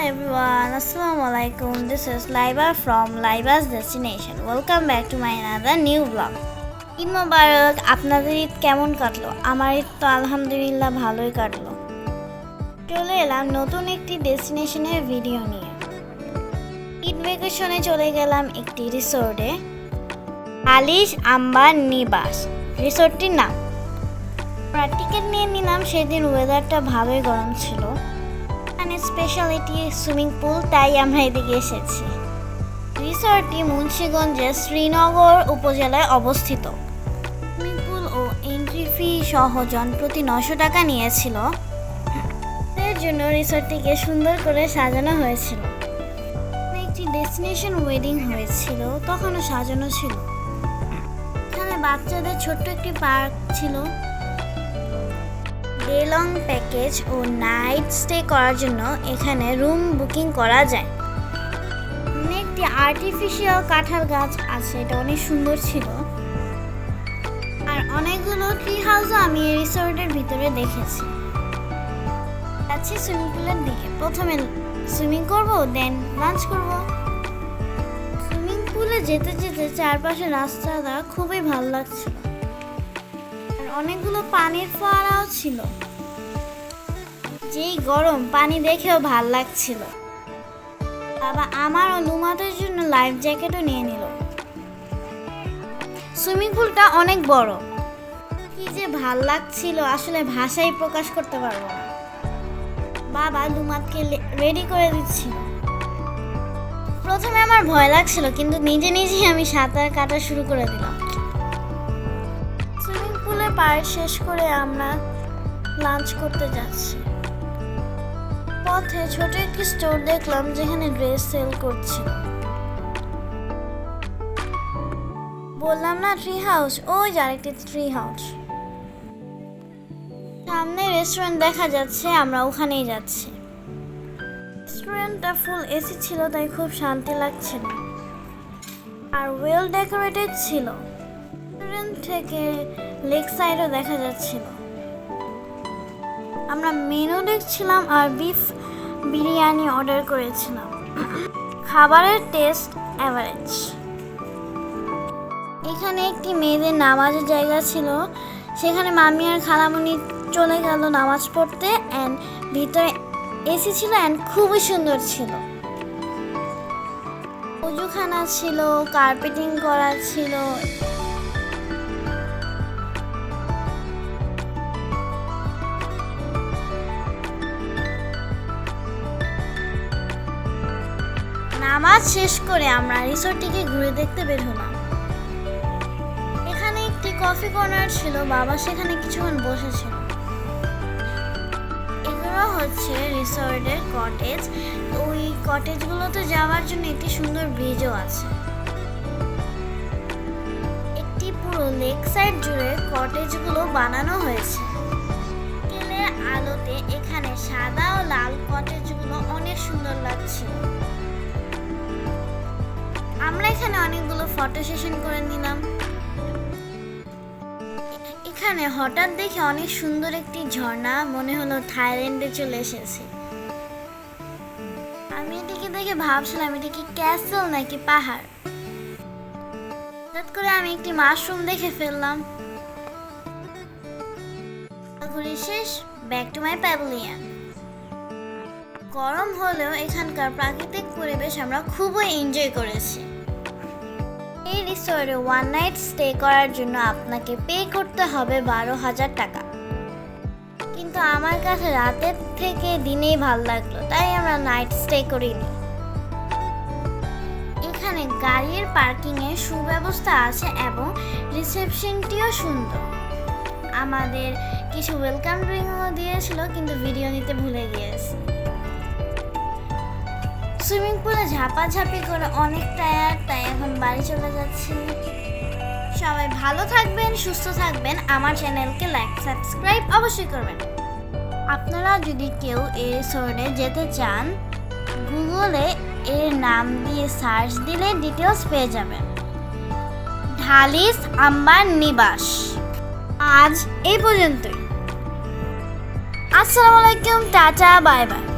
everyone, Assalamualaikum. This is Laiba from Laiba's Destination. Welcome back to my another new vlog. Eid মোবারক। আপনাদের ঈদ কেমন কাটলো? আমার ঈদ তো আলহামদুলিল্লাহ ভালোই কাটলো। চলে এলাম নতুন একটি ডেস্টিনেশনের ভিডিও নিয়ে। ঈদ ভ্যাকেশনে চলে গেলাম একটি রিসোর্টে, আলিশ আম্বার নিবাস রিসোর্টটির নাম। টিকিট নিয়ে নিলাম। সেদিন ওয়েদারটা ভালোই গরম ছিল। স্পেশালিটি সুইমিং পুল, তাই আমরা এদিকে এসেছি। রিসর্টটি মুন্সিগঞ্জের শ্রীনগর উপজেলায় অবস্থিত। সুইমিং পুল ও এন্ট্রি ফি সহ জনপ্রতি 900 টাকা নিয়েছিল। এর জন্য রিসর্টটিকে সুন্দর করে সাজানো হয়েছিল। একটি ডেস্টিনেশন ওয়েডিং হয়েছিল, তখনও সাজানো ছিল। এখানে বাচ্চাদের ছোট্ট একটি পার্ক ছিল। ডে লং প্যাকেজ ও নাইট স্টে করার জন্য এখানে রুম বুকিং করা যায়। একটি আর্টিফিশিয়াল কাঁঠাল গাছ আছে, এটা অনেক সুন্দর ছিল। আর অনেকগুলো ট্রি হাউসও আমি এই রিসোর্টের ভিতরে দেখেছি। যাচ্ছি সুইমিং পুলের দিকে। প্রথমে সুইমিং করব, দেন লাঞ্চ করব। সুইমিং পুলে যেতে যেতে চারপাশে রাস্তাটা খুবই ভালো লাগছিল। অনেকগুলো পানির ফোয়ারাও ছিল। যেই গরম, পানি দেখেও ভাল লাগছিল। বাবা আমার ও লুমাদের জন্য লাইফ জ্যাকেটও নিয়ে নিল। সুইমিং পুলটা অনেক বড়, কি যে ভাল লাগছিল, আসলে ভাষায় প্রকাশ করতে পারবো না। বাবা লুমাদকে রেডি করে দিচ্ছিল। প্রথমে আমার ভয় লাগছিল, কিন্তু নিজে নিজেই আমি সাঁতার কাটা শুরু করে দিলাম। পার্ট শেষ করে আমরা লাঞ্চ করতে যাচ্ছি। পথে ছোট একটি স্টোর দেখলাম যেখানে ড্রেস সেল করছিল। বললাম না ট্রি হাউস, ওই যে আরেকটি ট্রি হাউস। সামনে রেস্টুরেন্ট দেখা যাচ্ছে, আমরা ওখানেই যাচ্ছি। রেস্টুরেন্টটা ফুল এসি ছিল, তাই খুব শান্তি লাগছিল আর ওয়েল ডেকোরেটেড ছিল। রেস্টুরেন্ট থেকে লেক সাইডও দেখা যাচ্ছিল। আমরা মেনু দেখছিলাম আর বিফ বিরিয়ানি অর্ডার করেছিলাম। খাবারের টেস্ট অ্যাভারেজ। এখানে একটি মেয়েদের নামাজের জায়গা ছিল, সেখানে মামি আর খালামণি চলে গেল নামাজ পড়তে। অ্যান্ড ভিতরে এসি ছিল অ্যান্ড খুবই সুন্দর ছিল। অজুখানা ছিল, কার্পেটিং করা ছিল। নামাজ শেষ করে আমরা রিসোর্টটিকে ঘুরে দেখতে বের হলাম। এখানে একটি কফি কর্নার ছিল, বাবা সেখানে কিছুক্ষণ বসেছিল। এগুলো হচ্ছে রিসোর্টের কটেজ। ওই কটেজগুলোতে যাওয়ার জন্য একটি সুন্দর ব্রিজও আছে। একটি পুরো লেক সাইড জুড়ে কটেজগুলো বানানো হয়েছে। বিকেলের আলোতে এখানে সাদা ও লাল কটেজগুলো অনেক সুন্দর লাগছিল। আমরা এখানে অনেকগুলো ফটো সেশন করে নিলাম। এখানে হঠাৎ দেখে অনেক সুন্দর একটি ঝর্ণা, মনে হলো থাইল্যান্ডে চলে এসেছি। আমি এটিকে দেখে ভাবছিলাম এটা কি ক্যাসেল নাকি পাহাড়। হঠাৎ করে আমি একটি মাশরুম দেখে ফেললাম। ঘুরে শেষ, ব্যাক টু মাই প্যাভিলিয়ন। গরম হলেও এখানকার প্রাকৃতিক পরিবেশ আমরা খুবই এনজয় করেছি। এই রিসোর্টে ওয়ান নাইট স্টে করার জন্য আপনাকে পে করতে হবে 12,000 টাকা। কিন্তু আমার কাছে রাতের থেকে দিনেই ভালো লাগলো, তাই আমরা নাইট স্টে করিনি। এখানে গাড়ির পার্কিংয়ের সুব্যবস্থা আছে এবং রিসেপশনটিও সুন্দর। আমাদের কিছু ওয়েলকাম ড্রিঙ্কও দিয়েছিল, কিন্তু ভিডিও নিতে ভুলে গিয়েছি। সুইমিং পুলে ঝাপাঝাপি করে অনেক টায়ার্ড, তাই এখন বাড়ি চলে যাচ্ছি। সবাই ভালো থাকবেন, সুস্থ থাকবেন। আমার চ্যানেলকে লাইক সাবস্ক্রাইব অবশ্যই করবেন। আপনারা যদি কেউ এই রিসোর্টে যেতে চান, গুগলে এর নাম দিয়ে সার্চ দিলে ডিটেলস পেয়ে যাবেন। আলিশ আম্বার নিবাস। আজ এই পর্যন্তই। আসসালামু আলাইকুম, টাটা, বাই বাই।